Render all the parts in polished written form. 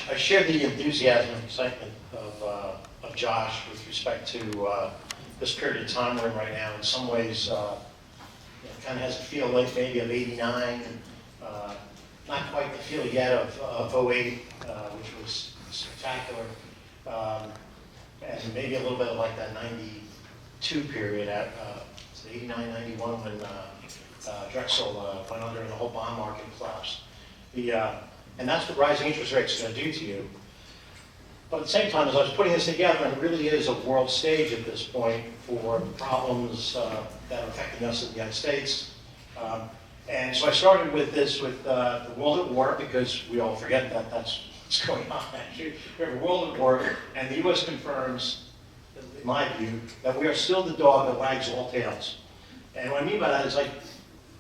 I share the enthusiasm and excitement of Josh with respect to this period of time we're in right now. In some ways, it kind of has a feel like maybe of '89, not quite the feel yet of '08, which was spectacular, and maybe a little bit like that '92 period at '89, '91 when Drexel went under and the whole bond market collapsed. And that's what rising interest rates are going to do to you. But at the same time, as I was putting this together, and it really is a world stage at this point for problems that are affecting us in the United States. And so I started with this with the world at war, because we all forget that that's what's going on. Actually, we have a world at war, and the U.S. confirms, in my view, that we are still the dog that wags all tails. And what I mean by that is, like,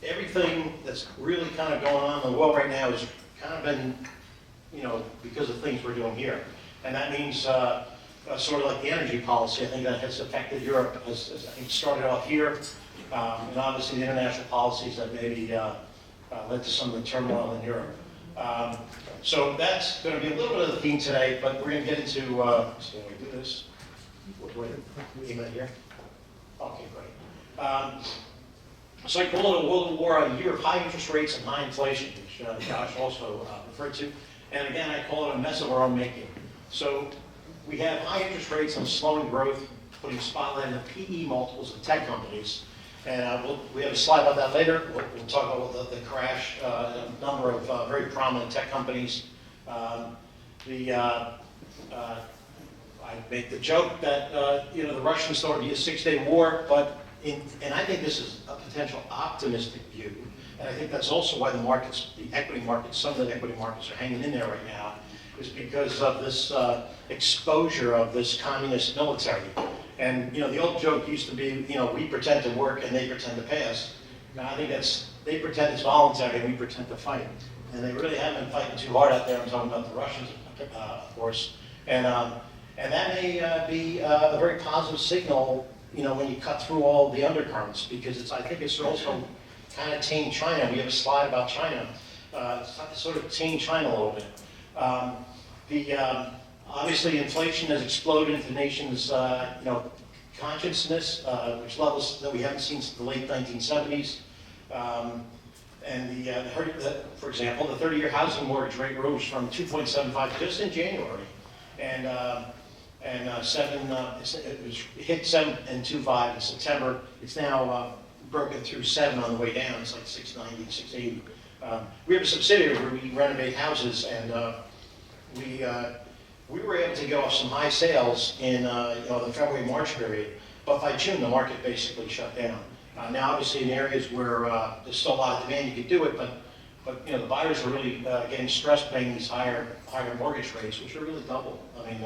everything that's really kind of going on in the world right now has kind of been, because of things we're doing here. And that means sort of like the energy policy, I think that has affected Europe, as I think started off here, and obviously the international policies that maybe led to some of the turmoil in Europe. So that's going to be a little bit of the theme today, but we're going to get into, so we do this, wait, aim it here? Okay, great. So I call it a world war, a year of high interest rates and high inflation, which Josh also referred to. And again, I call it a mess of our own making. So we have high interest rates and slowing growth, putting a spotlight on the PE multiples of tech companies. And we have a slide about that later. We'll talk about the crash, a number of very prominent tech companies. I make the joke that the Russians thought it would be a 6-day war, but and I think this is a potential optimistic view, and I think that's also why the markets, the equity markets, some of the equity markets are hanging in there right now, is because of this exposure of this communist military. And the old joke used to be, we pretend to work and they pretend to pay us. Now I think they pretend it's voluntary and we pretend to fight. And they really haven't been fighting too hard out there. I'm talking about the Russians, of course. And that may be a very positive signal, when you cut through all the undercurrents, because I think it's also kind of tame China. We have a slide about China. Sort of tame China a little bit. Obviously, inflation has exploded into the nation's, consciousness, which levels that we haven't seen since the late 1970s. For example, the 30-year housing mortgage rate rose from 2.75 just in January, and it hit 7.25 in September. It's now broken through 7 on the way down. It's like 690, 680. We have a subsidiary where we renovate houses, and we were able to get off some high sales in the February-March period, but by June the market basically shut down. Now, obviously, in areas where there's still a lot of demand, you could do it, but the buyers are really getting stressed paying these higher mortgage rates, which are really double. I mean,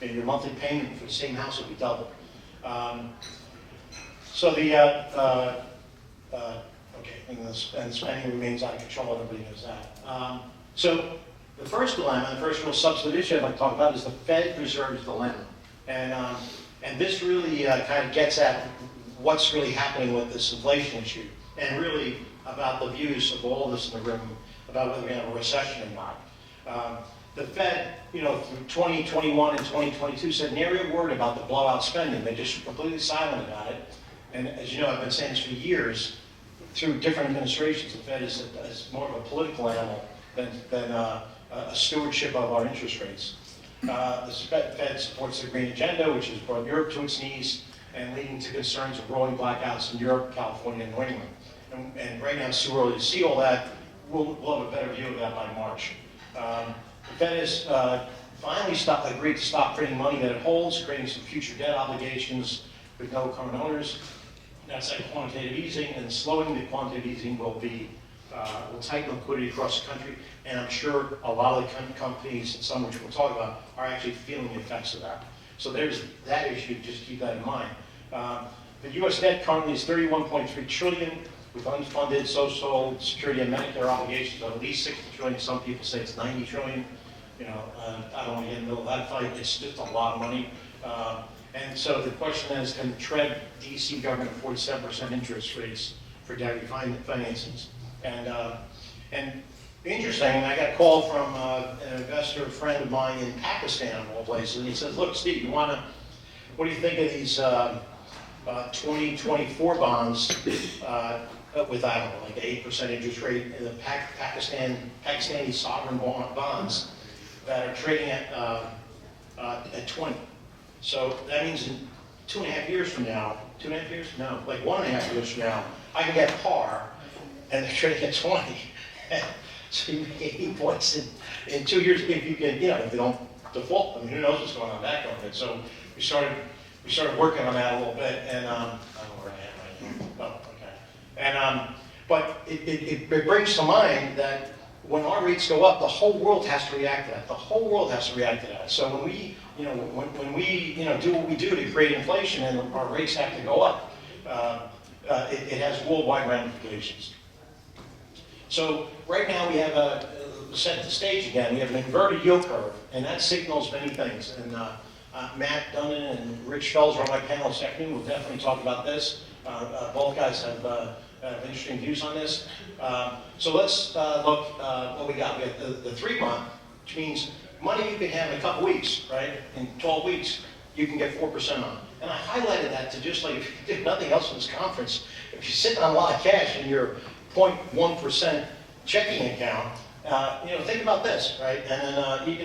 maybe your monthly payment for the same house would be double. So and spending remains out of control, everybody knows that. So the first dilemma, the first real substantive issue I'd like to talk about is the Fed Reserve's dilemma. And this really kind of gets at what's really happening with this inflation issue, and really about the views of all of us in the room about whether we're going to have a recession or not. The Fed, through 2021 and 2022 said nary a word about the blowout spending. They're just completely silent about it. And as you know, I've been saying this for years, through different administrations, the Fed is more of a political animal than a stewardship of our interest rates. The Fed supports the Green Agenda, which has brought Europe to its knees and leading to concerns of rolling blackouts in Europe, California, and New England. And right now it's too early to see all that. We'll have a better view of that by March. The Fed has finally agreed to stop printing money that it holds, creating some future debt obligations with no current owners. That's like quantitative easing, and slowing the quantitative easing will tighten liquidity across the country. And I'm sure a lot of the companies, some of which we'll talk about, are actually feeling the effects of that. So there's that issue, just keep that in mind. The U.S. debt currently is $31.3 trillion, with unfunded Social Security and Medicare obligations of at least $60 trillion. Some people say it's $90 trillion. I don't want to get into that fight. It's just a lot of money. And so the question is, can the TRED DC government afford 7% interest rates for debt refinancings? And interesting, I got a call from an investor investor friend of mine in Pakistan, of all places, and he says, look, Steve, what do you think of these 2024 bonds with, I don't know, like the 8% interest rate in the Pakistani sovereign bonds that are trading at 20. So that means in 2.5 years from now, 2.5 years? No, like 1.5 years from now, I can get par, and they're trading at 20. So you make 80 points in 2 years if you can, if they don't default. I mean, who knows what's going on back on it. So we started working on that a little bit, and I don't know where I am right now. Oh, okay. And but it brings to mind that when our rates go up, the whole world has to react to that. The whole world has to react to that. So when we, when we, do what we do to create inflation and our rates have to go up, it has worldwide ramifications. So right now we have set the stage again. We have an inverted yield curve, and that signals many things. And Matt Dunnan and Rich Fells are on my panel this afternoon. We'll definitely talk about this. Both guys have interesting views on this. So let's look what we got. We have the 3-month, which means money you can have in a couple weeks, right? In 12 weeks, you can get 4% on. And I highlighted that to just like, if you did nothing else in this conference, if you're sitting on a lot of cash in your 0.1% checking account, think about this, right? And then, you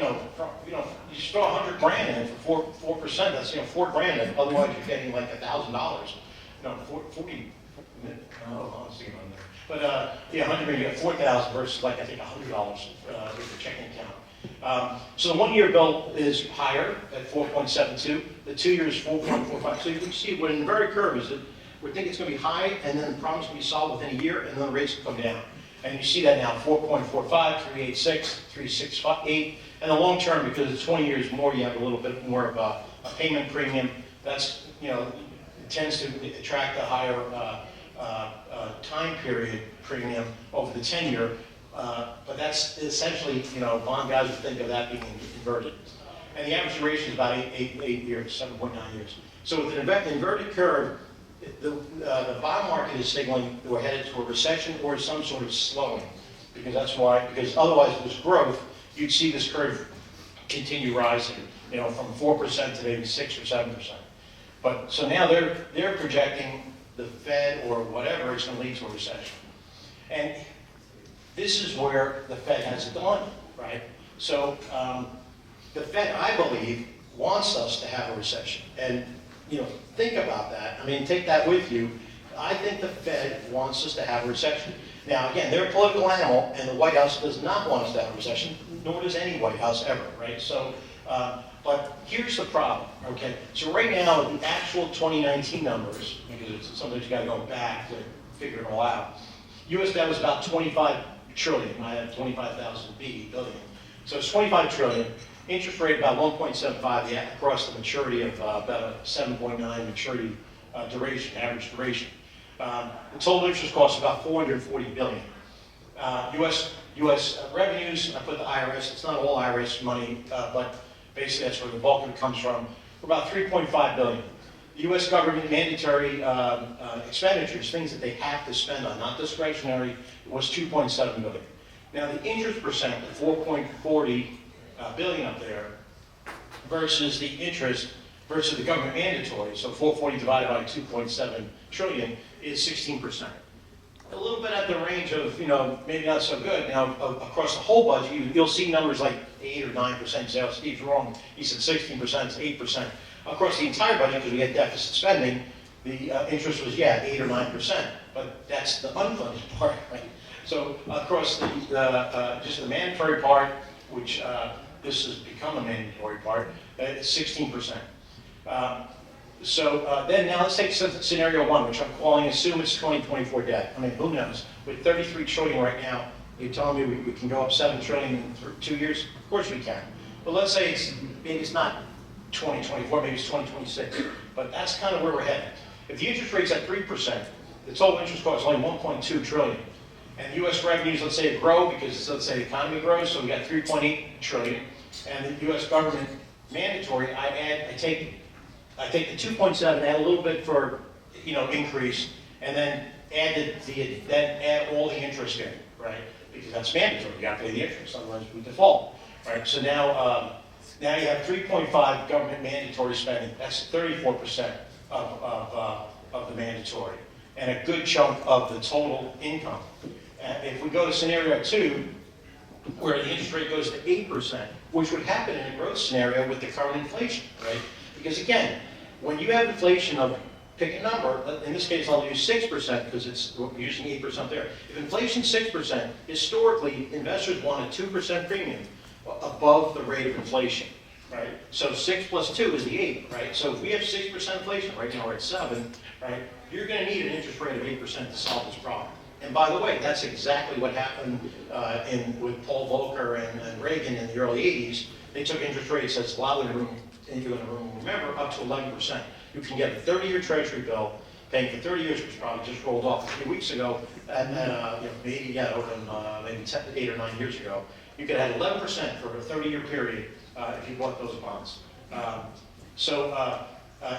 just throw 100 grand in for 4%. That's, $4 grand. And otherwise, you're getting like $1,000. No, 40. Oh, I see on there. But 100 grand, you get 4,000 versus like I think $100 with your checking account. So the 1-year bill is higher at 4.72. The 2 year is 4.45. So you can see what an inverted curve is. We think it's going to be high, and then the problem's going to be solved within a year, and then the rates will come down. And you see that now, 4.45, 3.86, 3.68. And the long term, because it's 20 years more, you have a little bit more of a payment premium. That's, it tends to attract a higher time period premium over the 10-year. But that's essentially, bond guys would think of that being inverted. And the average duration is about 8 years, 7.9 years. So with an inverted curve, the bond market is signaling that we're headed to a recession or some sort of slowing. Because otherwise with this growth, you'd see this curve continue rising, from 4% to maybe 6 or 7%. But so now they're projecting the Fed or whatever is going to lead to a recession. And this is where the Fed has a dilemma, right? So the Fed, I believe, wants us to have a recession. And think about that. I mean, take that with you. I think the Fed wants us to have a recession. Now, again, they're a political animal, and the White House does not want us to have a recession, nor does any White House ever, right? So, but here's the problem, okay? So right now, the actual 2019 numbers, because sometimes you got to go back to figure it all out. U.S. debt was about 25 trillion. I have 25,000 billion. So it's 25 trillion. Interest rate about 1.75 across the maturity of about a 7.9 maturity duration, average duration. The total interest cost is about 440 billion. U.S. revenues, I put the IRS, it's not all IRS money, but basically that's where the bulk of it comes from. We're about 3.5 billion. The U.S. government mandatory expenditures, things that they have to spend on, not discretionary, was 2.7 billion. Now the interest percent, the 4.40 billion up there, versus the interest versus the government mandatory, so 440 divided by 2.7 trillion is 16%. A little bit at the range of, maybe not so good. Now, across the whole budget, you'll see numbers like 8 or 9%. You say, oh, Steve's wrong. He said 16%, it's 8%. Across the entire budget, because we had deficit spending, the interest was, 8 or 9%. But that's the unfunded part, right? So across the just the mandatory part, which this has become a mandatory part, it's 16%. Then now let's take scenario 1, which I'm calling assume it's 2024 debt. I mean, who knows? With 33 trillion right now, you're telling me we can go up 7 trillion in 2 years? Of course we can. But let's say maybe it's not 2024, maybe it's 2026. But that's kind of where we're headed. If the interest rate's at 3%, the total interest cost is only 1.2 trillion. And the U.S. revenues, let's say, grow because let's say the economy grows, so we got 3.8 trillion. And the U.S. government mandatory, I take the 2.7, add a little bit for increase, and then add all the interest in, right? Because that's mandatory. You got to pay the interest, otherwise we default. right? So now you have 3.5 government mandatory spending. That's 34% of the mandatory, and a good chunk of the total income. If we go to scenario 2, where the interest rate goes to 8%, which would happen in a growth scenario with the current inflation, right? Because again, when you have inflation of, pick a number, in this case I'll use 6% because we're using 8% there. If inflation's 6%, historically investors want a 2% premium above the rate of inflation, right? So 6 plus 2 is the 8, right? So if we have 6% inflation, right now we're at 7, right? You're going to need an interest rate of 8% to solve this problem. And by the way, that's exactly what happened with Paul Volcker and Reagan in the early 80s. They took interest rates, that's a lot of the room, and you're going to remember, up to 11%. You can get a 30-year Treasury bill paying for 30 years, which probably just rolled off a few weeks ago, and maybe 8 or 9 years ago. You could have 11% for a 30-year period if you bought those bonds.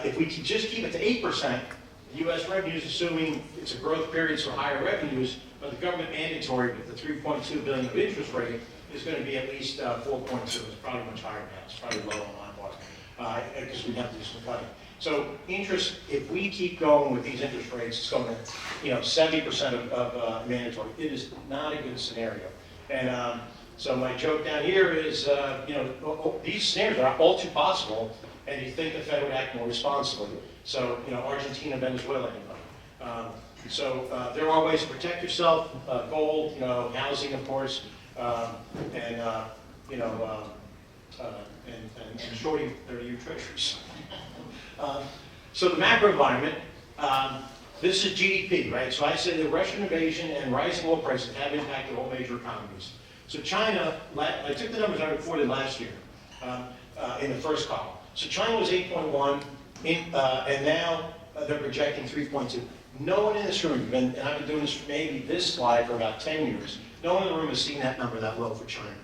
If we can just keep it to 8%, U.S. revenues, assuming it's a growth period, so higher revenues, but the government mandatory with the $3.2 billion of interest rate is going to be at least 4.2. It's probably much higher now. It's probably low on my part because we have to do some cutting. So interest, if we keep going with these interest rates, it's going to, 70% of mandatory. It is not a good scenario. And so my joke down here is, these scenarios are all too possible, and you think the Fed would act more responsibly. So, Argentina, Venezuela, anybody. There are ways to protect yourself, gold, housing, of course, and shorting 30-year treasuries. So the macro environment, this is GDP, right? So I say the Russian invasion and rising oil prices have impacted all major economies. So China, I took the numbers I reported last year in the first column. So China was 8.1, and now they're projecting 3.2. No one in this room, and I've been doing this slide for about 10 years, no one in the room has seen that number that low for China.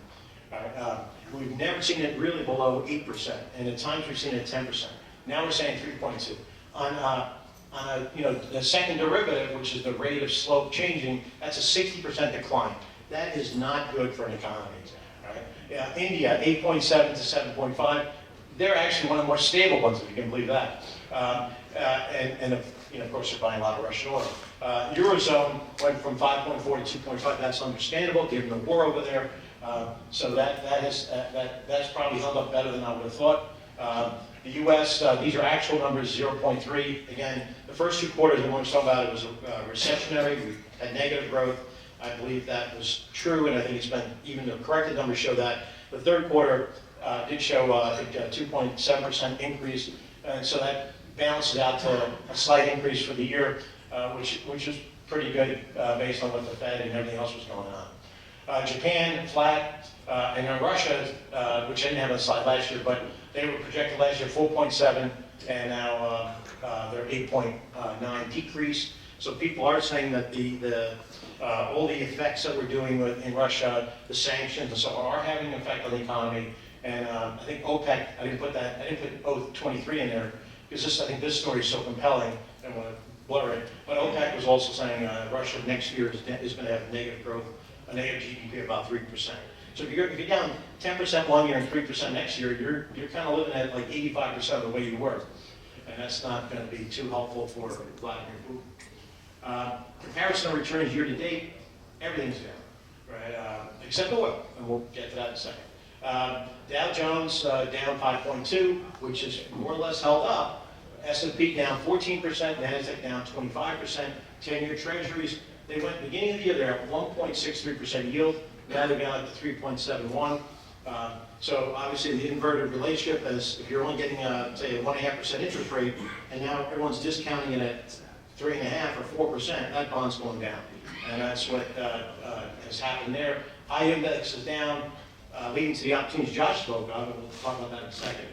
Right? We've never seen it really below 8%, and at times we've seen it at 10%. Now we're saying 3.2. On the second derivative, which is the rate of slope changing, that's a 60% decline. That is not good for an economy. Right? India, 8.7 to 7.5. They're actually one of the more stable ones, if you can believe that. Of course, they're buying a lot of Russian oil. Eurozone went from 5.4 to 2.5. That's understandable, given the war over there. So that's probably held up better than I would have thought. The U.S., these are actual numbers, 0.3. Again, the first 2 quarters, everyone was talking about it was recessionary. We had negative growth. I believe that was true, and I think it's been, even the corrected numbers show that. The third quarter did show, I think, a 2.7% increase, and so that balances out to a slight increase for the year, which is pretty good based on what the Fed and everything else was going on. Japan, flat, and then Russia, which I didn't have on the slide last year, but they were projected last year 4.7, and now they're 8.9 decrease. So people are saying that all the effects that we're doing in Russia, the sanctions and so on, are having an effect on the economy. And I think OPEC, I didn't put 23 in there, because I think this story is so compelling, I don't want to blur it. But OPEC was also saying Russia next year is going to have negative growth, a negative GDP of about 3%. So if you're down 10% one year and 3% next year, you're kind of living at like 85% of the way you were. And that's not going to be too helpful for Vladimir Putin. Comparison of returns year to date, everything's down, right? Except oil, and we'll get to that in a second. Dow Jones down 5.2, which is more or less held up. S&P down 14%, NASDAQ down 25%. 10-year treasuries, they went beginning of the year, they're at 1.63% yield. Now they're down to 3.71. So obviously the inverted relationship is if you're only getting say a 1.5% interest rate, and now everyone's discounting it at 3.5 or 4%, that bond's going down, and that's what has happened there. High index is down, leading to the opportunities Josh spoke of, and we'll talk about that in a second.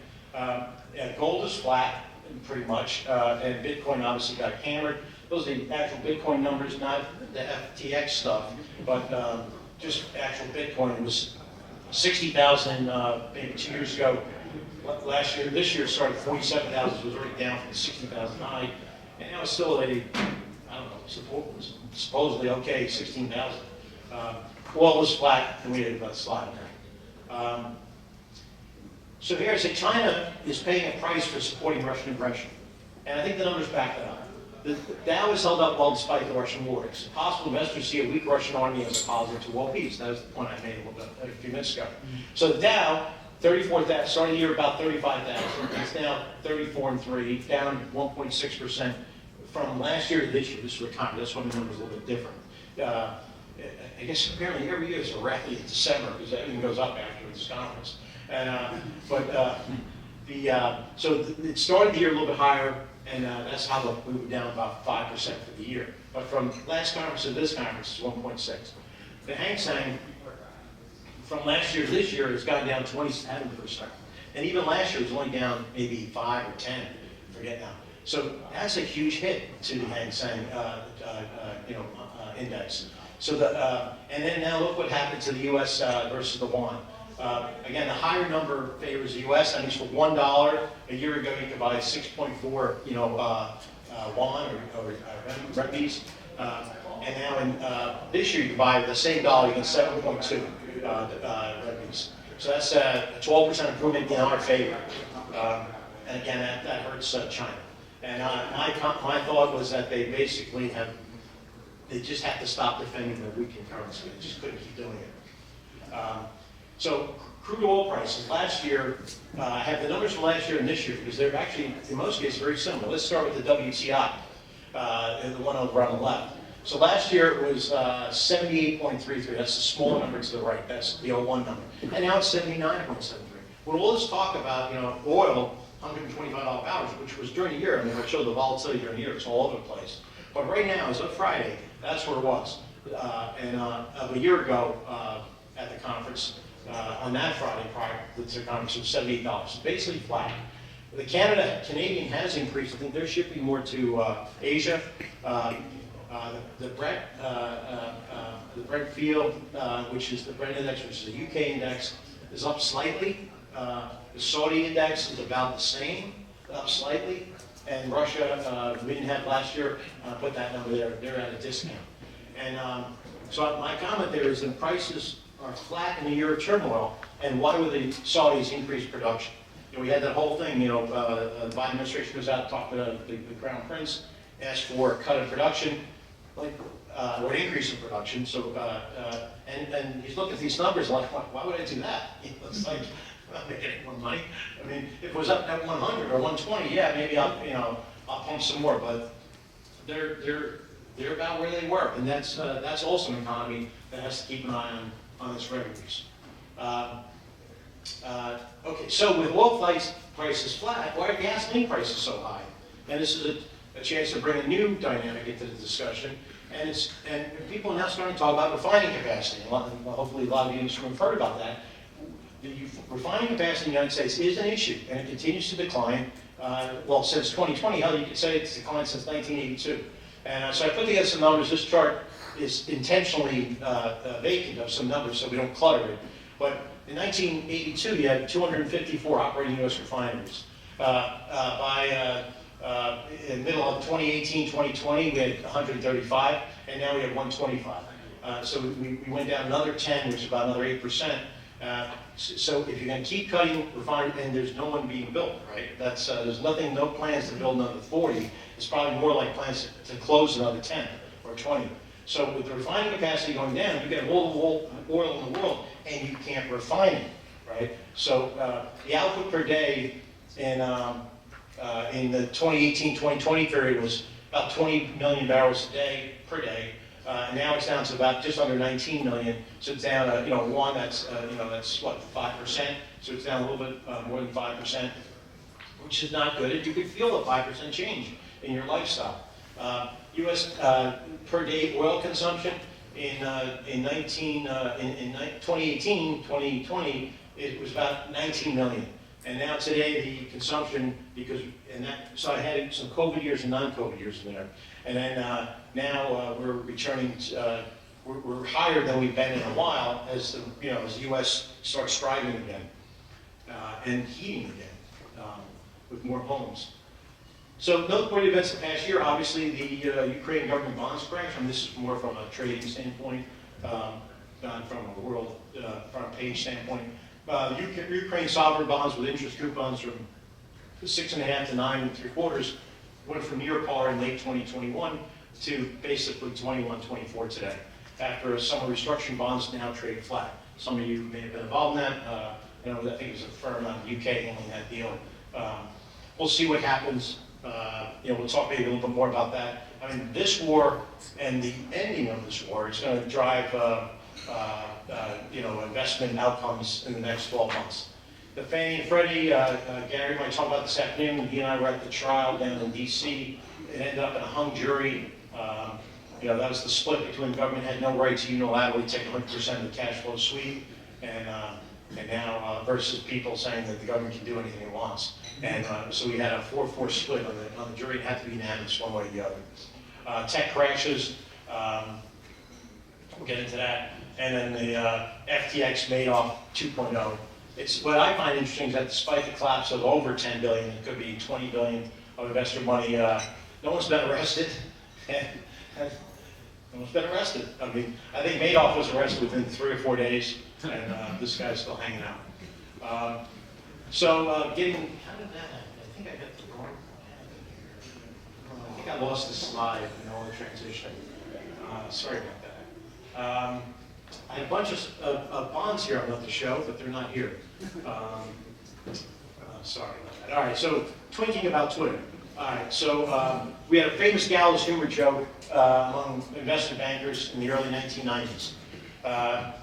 Gold is flat, pretty much, and Bitcoin obviously got hammered. Those are the actual Bitcoin numbers, not the FTX stuff, but just actual Bitcoin. It was 60,000 maybe 2 years ago. Last year, this year started 47,000, so it was already down from the 60,000 high, and now it's still at supposedly okay, 16,000. Oil was flat, and we had about a slide there. So here I say China is paying a price for supporting Russian aggression. And I think the numbers back that up. The Dow is held up well despite the Russian war. It's possible investors see a weak Russian army as a positive to world peace. That was the point I made a few minutes ago. So the Dow, 34,000, started the year about 35,000. It's now 34.3, down 1.6% from last year to this year. This is recovery. That's when the numbers are a little bit different. I guess apparently every year is a rally in December because everything goes up after this conference. So it started the year a little bit higher, and that's how we were down about 5% for the year. But from last conference to this conference, it's 1.6. The Hang Seng from last year to this year has gone down 27%. And even last year it was only down maybe 5 or 10, I forget now. So that's a huge hit to the Hang Seng index. So and then now look what happened to the U.S. Versus the yuan. Again, the higher number favors the U.S. That means for $1 a year ago you could buy 6.4 yuan or renminbis. And now in this year you can buy the same dollar, you get 7.2 renminbis. So that's a 12% improvement in our favor. And again, that hurts China. And my thought was that they basically they just have to stop defending their weakened currency. They just couldn't keep doing it. So crude oil prices last year, I have the numbers from last year and this year because they're actually, in most cases, very similar. Let's start with the WTI, the one over on the left. So last year it was 78.33. That's the smaller number to the right. That's the 01 number. And now it's 79.73. When all this talk about, oil, $125 barrels, which was during the year, I mean, I showed the volatility during the year. It's all over the place. But right now, as of Friday, that's where it was. A year ago at the conference, on that Friday prior to the conference, it was $78. Basically flat. The Canadian has increased. I think they're shipping more to Asia. The Brent field, which is the Brent index, which is the UK index, is up slightly. The Saudi index is about the same, up slightly. And Russia, we didn't have last year, put that number there. They're at a discount. And so my comment there is that prices are flat in a year of turmoil. And why would the Saudis increase production? We had that whole thing, the Biden administration goes out and talked to the Crown Prince, asked for a cut in production, or an increase in production. So, and he's looking at these numbers like, why would I do that? It's like, I'm not making any more money. I mean, if it was up at 100 or 120, yeah, maybe I'll pump some more. But they're about where they were, and that's also an economy that has to keep an eye on its revenues. Okay, so with oil prices flat, why are gasoline prices so high? And this is a chance to bring a new dynamic into the discussion. And people are now starting to talk about refining capacity. Hopefully a lot of you have heard about that. The refining capacity in the United States is an issue, and it continues to decline. Well, since 2020, hell, you could say it's declined since 1982. And so I put together some numbers. This chart is intentionally vacant of some numbers so we don't clutter it. But in 1982, you had 254 operating U.S. refineries. By in the middle of 2018, 2020, we had 135, and now we have 125. So we went down another 10, which is about another 8%. So if you're going to keep cutting refineries, and there's no one being built, right? There's no plans to build another 40. It's probably more like plans to close another 10 or 20. So with the refining capacity going down, you get all the oil in the world, and you can't refine it, right? So the output per day in the 2018-2020 period was about 20 million barrels a day per day. Now it's down to about just under 19 million. So it's down, that's what, 5%. So it's down a little bit more than 5%, which is not good. You could feel a 5% change in your lifestyle. U.S. Per day oil consumption in 2018, 2020, it was about 19 million. And now today the consumption, so I had some COVID years and non-COVID years in there. And then now we're returning, we're higher than we've been in a while as the U.S. starts striving again and heating again with more homes. So noteworthy events the past year, obviously the Ukraine government bonds crash, and this is more from a trading standpoint, not from a world front page standpoint. Ukraine sovereign bonds with interest coupons from 6.5 to 9.75 went from near par in late 2021 to basically 21-24 today. After summer restructuring bonds now trade flat. Some of you may have been involved in that. I think it was a firm out of the UK handling that deal. We'll see what happens. We'll talk maybe a little bit more about that. I mean, this war and the ending of this war is going to drive investment outcomes in the next 12 months. The Fannie and Freddie, Gary might talk about this afternoon. He and I were at the trial down in D.C. It ended up in a hung jury. That was the split between the government had no right to unilaterally take 100% of the cash flow sweep, and now versus people saying that the government can do anything it wants. And so we had a 4-4 split on the jury. It had to be unanimous one way or the other. Tech crashes. We'll get into that. And then the FTX Madoff 2.0. It's what I find interesting is that despite the collapse of over 10 billion, it could be 20 billion of investor money. No one's been arrested. No one's been arrested. I mean, I think Madoff was arrested within 3 or 4 days, and this guy's still hanging out. How did that happen? I think I got the wrong. I think I lost the slide in all the transition. Sorry about that. I had a bunch of bonds here I'd love to show, but they're not here. Sorry about that. All right, so twinking about Twitter. All right, so we had a famous gallows humor joke among investment bankers in the early 1990s. A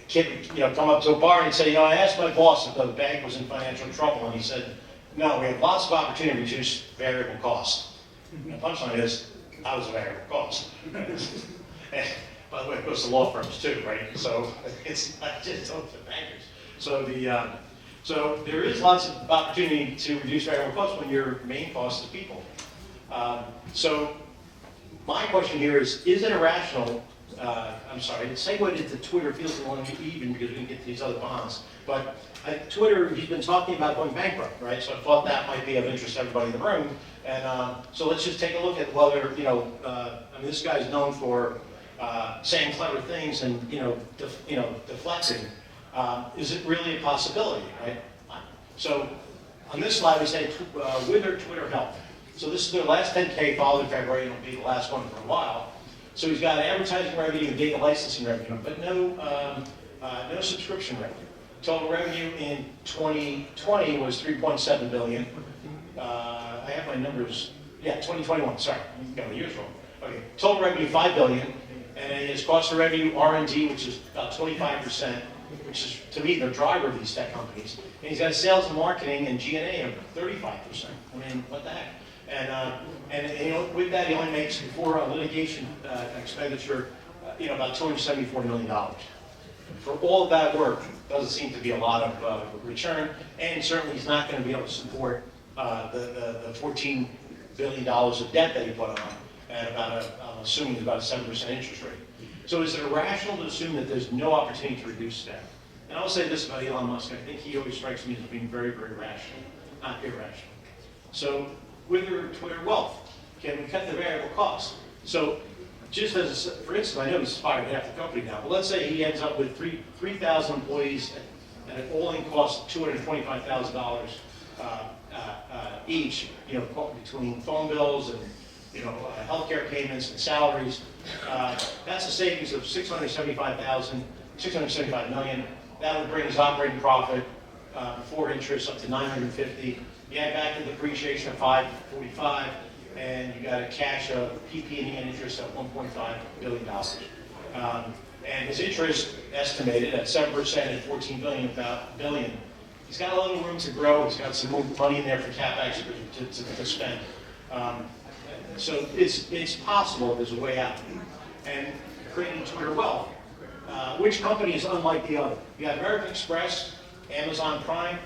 kid, come up to a bar and say, I asked my boss if the bank was in financial trouble, and he said, no, we have lots of opportunity to reduce variable costs. And the punchline is, I was a variable cost. And, by the way, it goes to law firms too, right? So it's not just to bankers. So there is lots of opportunity to reduce variable costs when your main cost is people. So my question here is it irrational? I'm sorry, the segue into Twitter feels a little even because we didn't get to these other bonds. But Twitter, he's been talking about going bankrupt, right? So I thought that might be of interest to everybody in the room. And so let's just take a look at whether, this guy's known for saying clever things and deflecting. Is it really a possibility, right? So on this slide we say wither Twitter health. So this is their last 10K followed in February, and it'll be the last one for a while. So he's got advertising revenue and data licensing revenue, but no subscription revenue. Total revenue in 2020 was 3.7 billion. I have my numbers. Yeah, 2021. Sorry, I got my years wrong. Okay, total revenue 5 billion. And his cost of revenue, R&D, which is about 25%, which is, to me, the driver of these tech companies. And he's got sales and marketing and G&A of 35%. I mean, what the heck? And with that, he only makes, before litigation expenditure, about $274 million. For all of that work, doesn't seem to be a lot of return, and certainly he's not going to be able to support the $14 billion of debt that he put on. At I'm assuming about a 7% interest rate. So is it irrational to assume that there's no opportunity to reduce debt? And I'll say this about Elon Musk, I think he always strikes me as being very, very rational, not irrational. So with Twitter wealth, can we cut the variable costs? So just as, for instance, I know he's fired half the company now, but let's say he ends up with 3,000 employees at an all-in cost of $225,000 each, between phone bills and healthcare payments and salaries. That's a savings of $675 million. That would bring his operating profit before interest up to 950. You add back the depreciation of 545, and you got a cash of PP&E and interest of $1.5 billion. And his interest estimated at 7% at $14 billion. He's got a little room to grow. He's got some more money in there for CapEx to spend. So it's possible there's a way out. And creating Twitter wealth. Which company is unlike the other? You have American Express, Amazon Prime,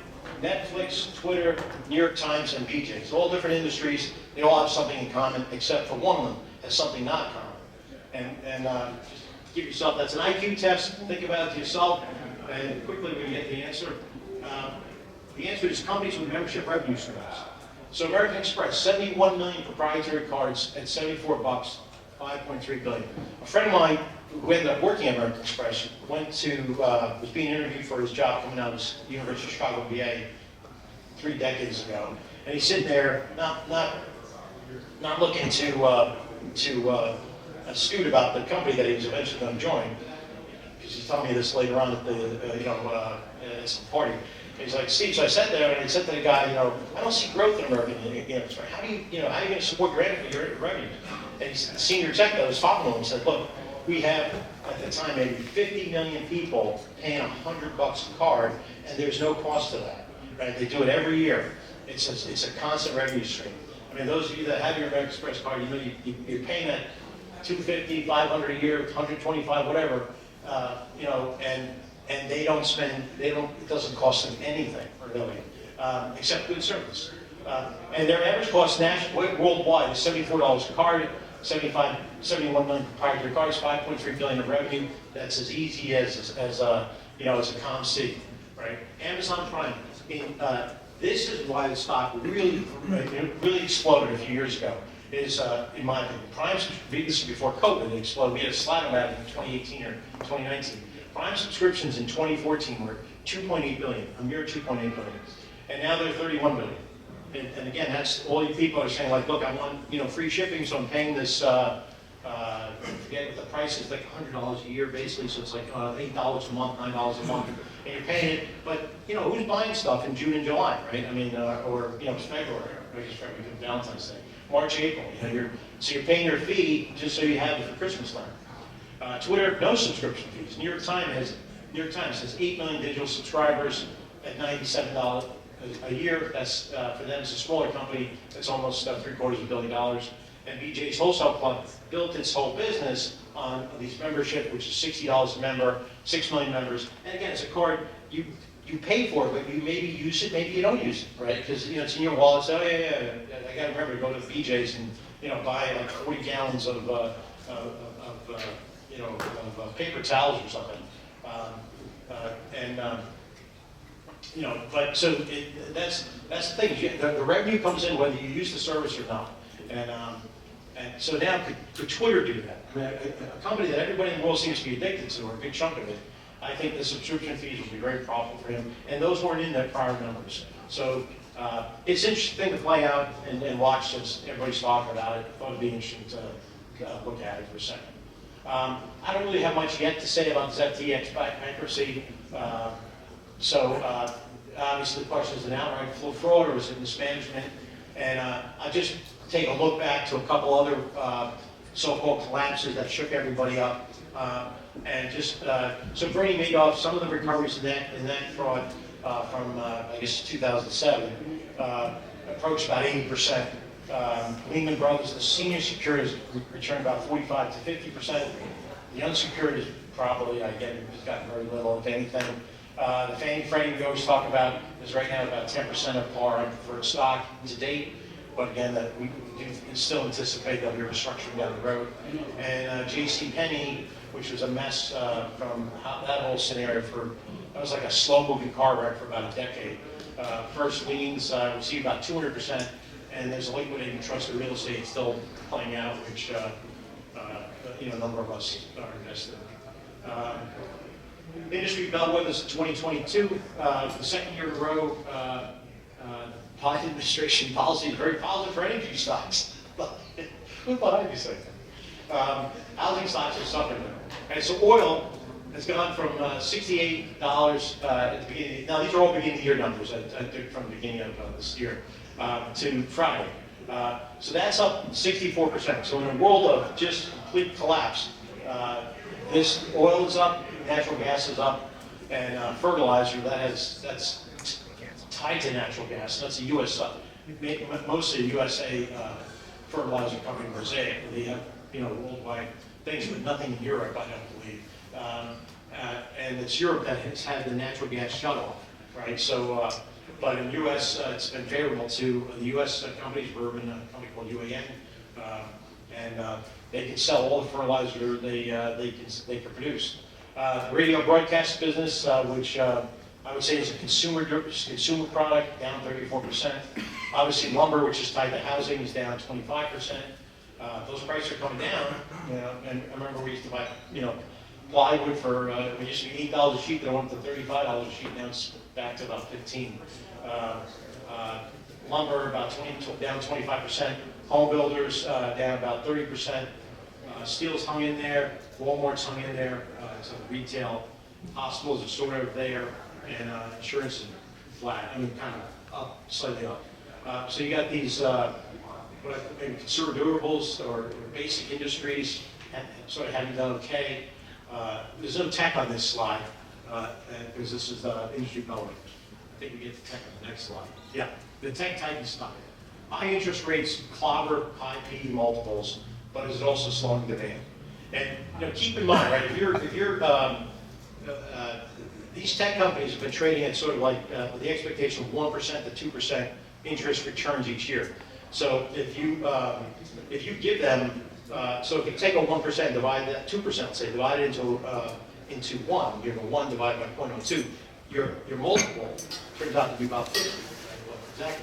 Netflix, Twitter, New York Times, and BJ's. All different industries. They all have something in common, except for one of them has something not common. And just give yourself, that's an IQ test. Think about it to yourself. And quickly we get the answer. The answer is companies with membership revenue streams. So American Express, 71 million proprietary cards at $74, $5.3 billion. A friend of mine who ended up working at American Express, was being interviewed for his job coming out of the University of Chicago VA 3 decades ago, and he's sitting there not looking to astute about the company that he was eventually going to join, because he's telling me this later on at the at some party. He's like, Steve, so I sat there and I said to the guy, I don't see growth in American Express. How are you going to support your revenue? And he's the senior exec that was talking to him and said, look, we have, at the time, maybe 50 million people paying $100 a card, and there's no cost to that, right? They do it every year. It's a constant revenue stream. I mean, those of you that have your American Express card, you're paying that $250, $500 a year, $125, whatever, and they don't spend, it doesn't cost them anything, really, except good service. And their average cost worldwide is $74 a card, 71 million proprietary cards, 5.3 billion of revenue. That's as easy as a ComC, right? Amazon Prime. This is why the stock really exploded a few years ago. Is in my opinion, Prime. This is before COVID. It exploded. We had a slide on that in 2018 or 2019. Prime subscriptions in 2014 were 2.8 billion, a mere 2.8 billion, and now they're 31 billion. And again, that's all you people are saying, like, look, I want free shipping, so I'm paying this. I forget what the price is, like $100 a year, basically. So it's like $8 a month, $9 a month, and you're paying it. But who's buying stuff in June and July, right? I mean, or February, I guess February, Valentine's Day, March, April. So you're paying your fee just so you have it for Christmas time. Twitter, no subscription fees. New York Times has 8 million digital subscribers at $97 a year. That's for them, it's a smaller company. It's almost $750 million. And BJ's Wholesale Club built its whole business on these membership, which is $60 a member, 6 million members. And again, it's a card you pay for it, but you maybe use it, maybe you don't use it, right? Because it's in your wallet. So I got to remember to go to the BJ's and buy like 40 gallons of paper towels or something. But so that's the thing. The revenue comes in whether you use the service or not. And so now could Twitter do that? I mean, a company that everybody in the world seems to be addicted to, or a big chunk of it, I think the subscription fees will be very profitable for him. And those weren't in the prior numbers. So it's an interesting thing to play out and watch since everybody's talking about it. I thought it'd be interesting to look at it for a second. I don't really have much yet to say about this FTX bankruptcy. Obviously the question is an outright fraud or is it mismanagement? And I'll just take a look back to a couple other so-called collapses that shook everybody up. So Bernie Madoff, some of the recoveries in that fraud from, I guess, 2007, approached about 80%. Lehman Brothers, the senior secured has returned about 45 to 50%. The unsecured is probably, again, has gotten very little, if anything. The Fannie Freddie we always talk about is right now about 10% of par on preferred stock to date. But again, we do still anticipate there'll be restructuring down the road. And JCPenney, which was a mess from that whole scenario that was like a slow-moving car wreck for about a decade. First liens received about 200%, and there's a liquidating trust of real estate still playing out, which a number of us are invested in. Industry bellwethers in 2022, the second year in a row, Biden administration policy is very positive for energy stocks. Who behind these things? Housing stocks are suffering. Okay, so oil has gone from $68 at the beginning. Now these are all beginning of the year numbers from the beginning of this year to Friday. So that's up 64%. So in a world of just complete collapse, this oil is up, natural gas is up, and fertilizer that's tied to natural gas. That's a U.S. Mostly a USA fertilizer company, Mosaic. They have worldwide things, but nothing in Europe, I don't believe. And it's Europe that has had the natural gas shut off, right? So, but in the U.S., it's been favorable to the U.S. companies. We're in a company called UAN, and they can sell all the fertilizer they can produce. The radio broadcast business, which I would say is a consumer product, down 34%. Obviously, lumber, which is tied to housing, is down 25%. Those prices are coming down, and I remember we used to buy, plywood for, it used to be $8 a sheet, then it went to $35 a sheet, now it's back to about 15. Lumber down 25%, home builders down about 30%, steel's hung in there, Walmart's hung in there, so retail, hospitals are sort of there, and insurance is flat, kind of up, slightly up. So you got these maybe consumer durables or basic industries sort of having done okay. There's no tech on this slide, because this is industry power. I think we get to tech on the next slide. Yeah, the tech tightens stock. High interest rates clobber high PE multiples, but is it also slowing demand? And keep in mind, right? If you're these tech companies have been trading at sort of like with the expectation of 1% to 2% interest returns each year. So if you give them, so if you take a 1%, divide that 2%, let's say, divide it into 1, give a 1 divided by 0.02, your multiple turns out to be about 50. Right? Well,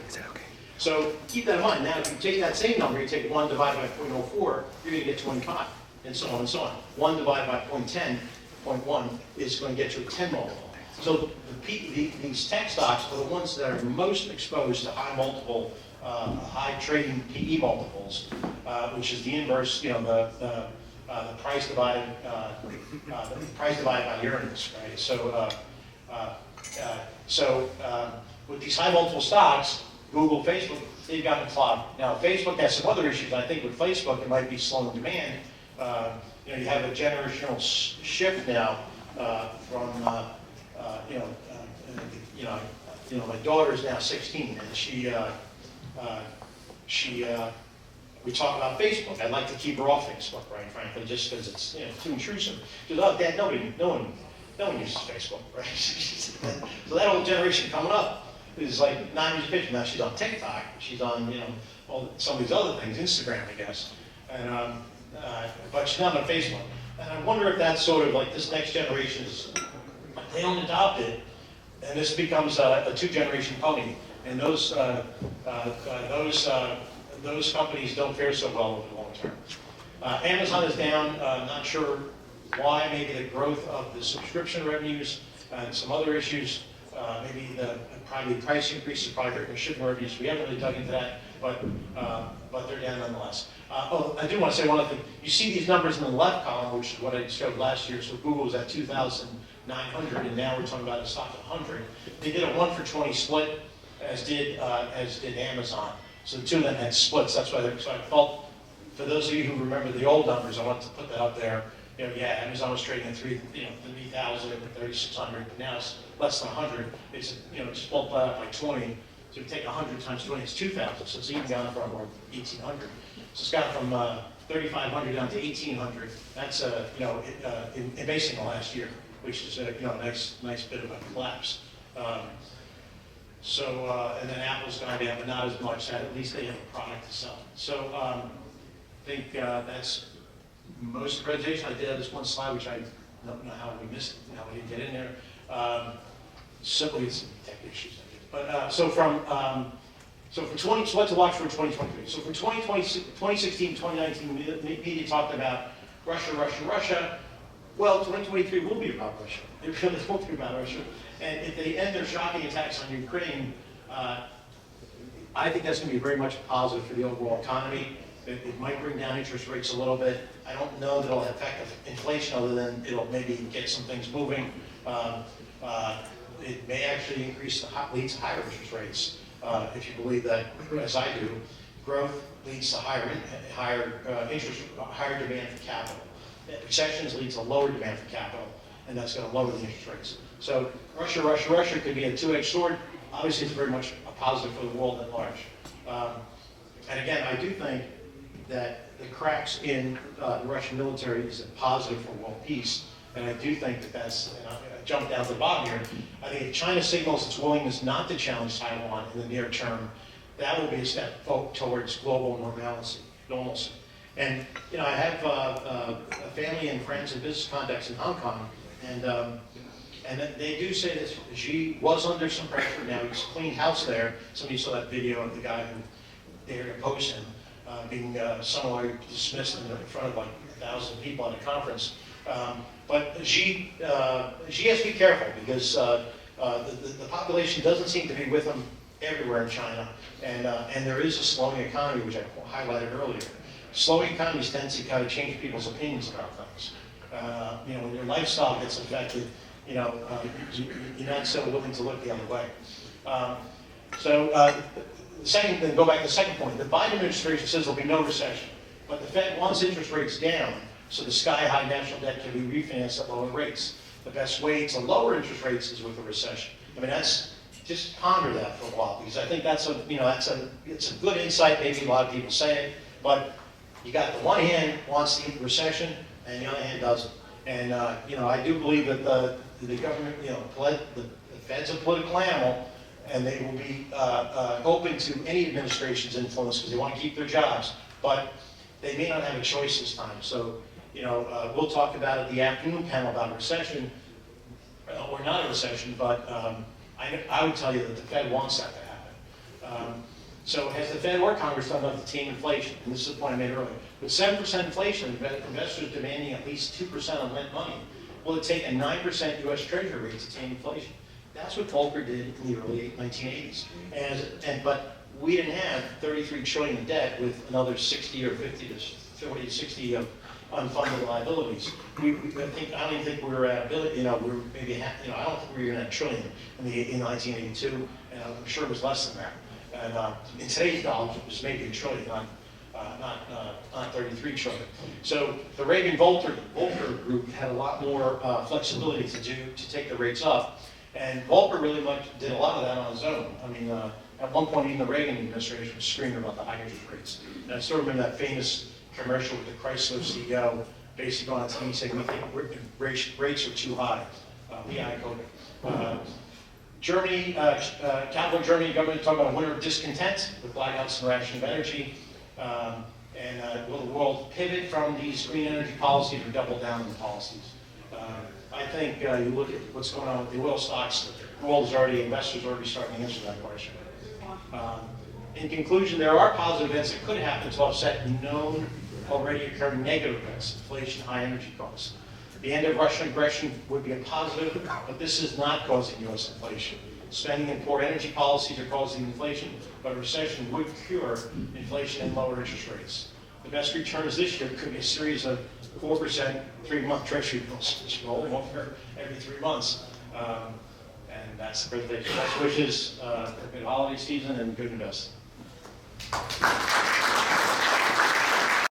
exactly. So keep that in mind. Now, if you take that same number, you take 1 divided by 0.04, you're going to get 25, and so on and so on. 1 divided by 0.10, 0.1 is going to get you a 10 multiple. So these tech stocks are the ones that are most exposed to high multiple, high trading PE multiples, which is the inverse, the price divided by the earnings, right? So with these high multiple stocks, Google, Facebook, they've gotten clogged. Now, Facebook has some other issues. I think with Facebook, it might be slowing demand. You have a generational shift now from, my daughter's now 16, and we talk about Facebook. I'd like to keep her off Facebook, right, frankly, just because it's too intrusive. She goes, oh, Dad, no one uses Facebook, right? So that whole generation coming up is like 9 years of now. She's on TikTok. She's on some of these other things, Instagram, I guess, and but she's not on Facebook. And I wonder if that's sort of like this next generation is, they don't adopt it, and this becomes a two-generation pony. And those companies don't fare so well over the long term. Amazon is down. Not sure why. Maybe the growth of the subscription revenues and some other issues. Maybe probably price increases, probably their shipping revenues. We haven't really dug into that, but they're down nonetheless. I do want to say one other thing. You see these numbers in the left column, which is what I showed last year. So Google was at 2,900, and now we're talking about a stock of 100. They did a 1-for-20 split, as did Amazon. So the two of them had splits. That's why. So I felt, for those of you who remember the old numbers, I wanted to put that up there. Amazon was trading at 3,000, 3,600, but now it's less than 100. It's just multiplied out by 20. So if you take 100 times 20, it's 2,000. So it's even gone from 1,800. So it's gone from 3,500 down to 1,800. That's basically in the last year, which is a nice bit of a collapse. And then Apple's gone down, but not as much. At least they have a product to sell. So I think that's most of the presentation. I did have this one slide, which I don't know how we missed it, how we didn't get in there. Simply some tech issues. But so what to watch for 2023. So for 2016, 2019, media talked about Russia. Well, 2023 will be about Russia. It really will be about Russia. And if they end their shocking attacks on Ukraine, I think that's going to be very much positive for the overall economy. It might bring down interest rates a little bit. I don't know that it'll affect inflation other than it'll maybe get some things moving. It may actually lead to higher interest rates if you believe that, as I do, growth leads to higher demand for capital. Recessions lead to lower demand for capital, and that's going to lower the interest rates. So Russia could be a two-edged sword. Obviously, it's very much a positive for the world at large. And again, I do think that the cracks in the Russian military is a positive for world peace. And I do think that that's, and I jump down to the bottom here, I think if China signals its willingness not to challenge Taiwan in the near term, that will be a step towards global normalcy. And I have a family and friends and business contacts in Hong Kong, and they do say that Xi was under some pressure. Now he's cleaned house there. Somebody saw that video of the guy who dared oppose him. being summarily dismissed in front of like 1,000 people at a conference. But Xi has to be careful because the population doesn't seem to be with him everywhere in China, and there is a slowing economy, which I highlighted earlier. Slowing economies tend to kind of change people's opinions about things. When your lifestyle gets affected, you're not so willing to look the other way. Go back to the second point. The Biden administration says there'll be no recession, but the Fed wants interest rates down so the sky-high national debt can be refinanced at lower rates. The best way to lower interest rates is with a recession. I mean, just ponder that for a while, because I think it's a good insight. Maybe a lot of people say it, but you got the one hand wants the recession, and the other hand doesn't. And I do believe that the government, the Fed's a political animal, and they will be open to any administration's influence because they want to keep their jobs, but they may not have a choice this time. So, we'll talk about at the afternoon panel about a recession, or not a recession, but I would tell you that the Fed wants that to happen. So has the Fed or Congress done enough to tame inflation? And this is the point I made earlier. With 7% inflation, investors demanding at least 2% on lent money, will it take a 9% U.S. Treasury rate to tame inflation? That's what Volcker did in the early 1980s. But we didn't have 33 trillion in debt with another 60 or 50 to 40 to 60 of unfunded liabilities. I don't even think we were at a billion. We were maybe half. I don't think we were in a trillion in 1982, and I'm sure it was less than that. And in today's dollars, it was maybe a trillion, not 33 trillion. So the Reagan-Volcker group had a lot more flexibility to take the rates up, and Volcker really much did a lot of that on his own. I mean, at one point, even the Reagan administration was screaming about the high interest rates. And I still remember that famous commercial with the Chrysler CEO basically on TV saying, "We think rates are too high." I quote. Germany, capital Germany government talking about a winter of discontent with blackouts and rationing of energy. Will the world pivot from these green energy policies or double down on the policies? I think you look at what's going on with the oil stocks, investors are already starting to answer that question. In conclusion, there are positive events that could happen to offset known, already occurring negative events: inflation, high energy costs. The end of Russian aggression would be a positive, but this is not causing U.S. inflation. Spending and poor energy policies are causing inflation, but a recession would cure inflation and lower interest rates. The best returns this year could be a series of 4% 3-month Treasury bills, just rolling over every 3 months. And that's the presentation. Best wishes, a good holiday season, and good investing.